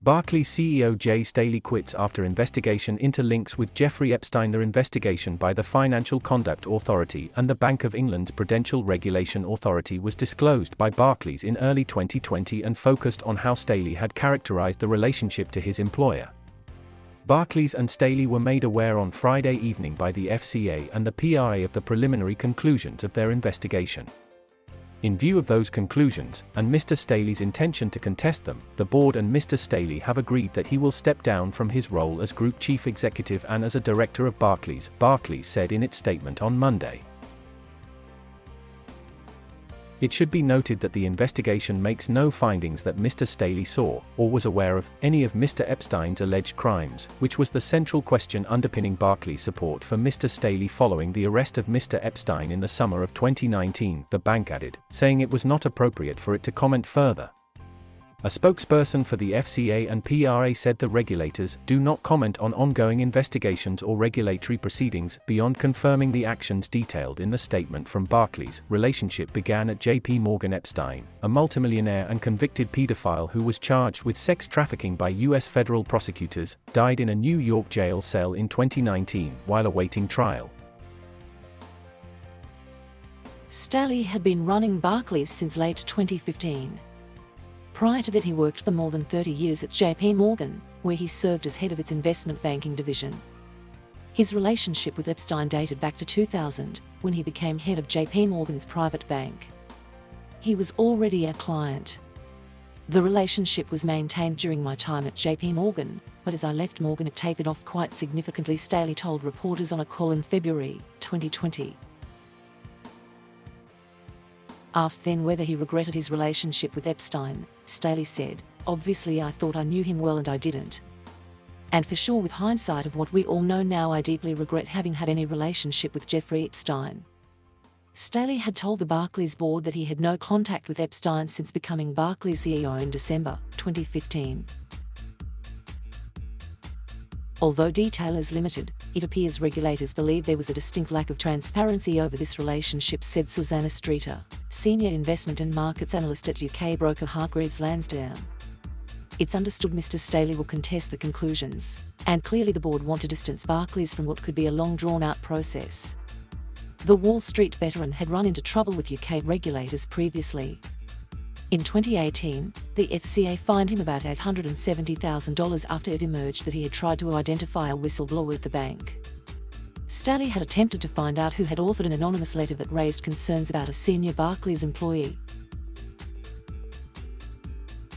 Barclays CEO Jes Staley quits after investigation into links with Jeffrey Epstein. The investigation by the Financial Conduct Authority and the Bank of England's Prudential Regulation Authority was disclosed by Barclays in early 2020 and focused on how Staley had characterized the relationship to his employer. Barclays and Staley were made aware on Friday evening by the FCA and the PRA of the preliminary conclusions of their investigation. In view of those conclusions, and Mr Staley's intention to contest them, the board and Mr Staley have agreed that he will step down from his role as Group Chief Executive and as a Director of Barclays, Barclays said in its statement on Monday. It should be noted that the investigation makes no findings that Mr Staley saw, or was aware of, any of Mr Epstein's alleged crimes, which was the central question underpinning Barclays' support for Mr Staley following the arrest of Mr Epstein in the summer of 2019, the bank added, saying it was not appropriate for it to comment further. A spokesperson for the FCA and PRA said the regulators do not comment on ongoing investigations or regulatory proceedings beyond confirming the actions detailed in the statement from Barclays. Relationship began at JP Morgan. Epstein, a multimillionaire and convicted pedophile who was charged with sex trafficking by U.S. federal prosecutors, died in a New York jail cell in 2019 while awaiting trial. Staley had been running Barclays since late 2015. Prior to that, he worked for more than 30 years at JP Morgan, where he served as head of its investment banking division. His relationship with Epstein dated back to 2000, when he became head of JP Morgan's private bank. He was already a client. The relationship was maintained during my time at JP Morgan, but as I left Morgan it tapered off quite significantly, Staley told reporters on a call in February 2020. Asked then whether he regretted his relationship with Epstein, Staley said, "Obviously I thought I knew him well and I didn't. And for sure, with hindsight of what we all know now, I deeply regret having had any relationship with Jeffrey Epstein." Staley had told the Barclays board that he had no contact with Epstein since becoming Barclays CEO in December 2015. Although detail is limited, it appears regulators believe there was a distinct lack of transparency over this relationship, said Susanna Streeter, senior investment and markets analyst at UK broker Hargreaves Lansdowne. It's understood Mr Staley will contest the conclusions, and clearly the board want to distance Barclays from what could be a long drawn-out process. The Wall Street veteran had run into trouble with UK regulators previously. In 2018, the FCA fined him about $870,000 after it emerged that he had tried to identify a whistleblower at the bank. Staley had attempted to find out who had authored an anonymous letter that raised concerns about a senior Barclays employee.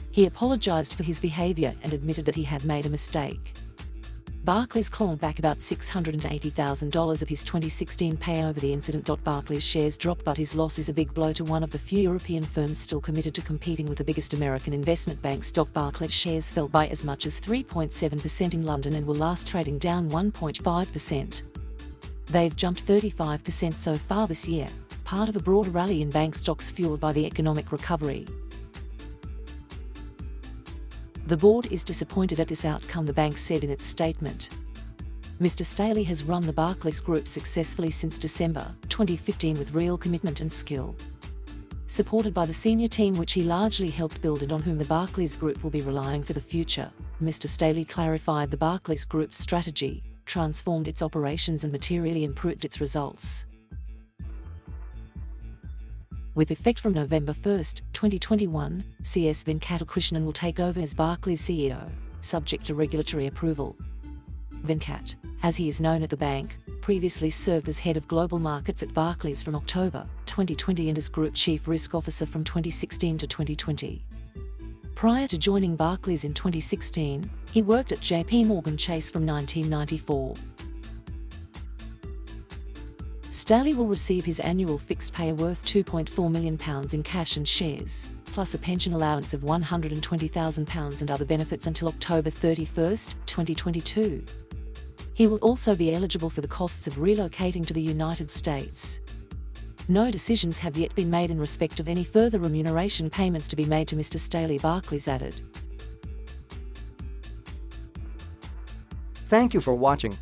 He apologized for his behavior and admitted that he had made a mistake. Barclays clawed back about $680,000 of his 2016 pay over the incident. Barclays shares dropped, but his loss is a big blow to one of the few European firms still committed to competing with the biggest American investment banks. Barclays shares fell by as much as 3.7% in London and were last trading down 1.5%. They've jumped 35% so far this year, part of a broader rally in bank stocks fueled by the economic recovery. The board is disappointed at this outcome, the bank said in its statement. Mr Staley has run the Barclays Group successfully since December 2015 with real commitment and skill. Supported by the senior team which he largely helped build and on whom the Barclays Group will be relying for the future, Mr Staley clarified the Barclays Group's strategy, transformed its operations and materially improved its results. With effect from November 1, 2021, CS Venkatakrishnan will take over as Barclays CEO, subject to regulatory approval. Venkat, as he is known at the bank, previously served as head of global markets at Barclays from October 2020 and as Group Chief Risk Officer from 2016 to 2020. Prior to joining Barclays in 2016, he worked at JP Morgan Chase from 1994. Staley will receive his annual fixed pay worth £2.4 million in cash and shares, plus a pension allowance of £120,000 and other benefits until October 31, 2022. He will also be eligible for the costs of relocating to the United States. No decisions have yet been made in respect of any further remuneration payments to be made to Mr Staley, Barclays added. Thank you for watching.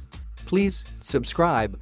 Please subscribe.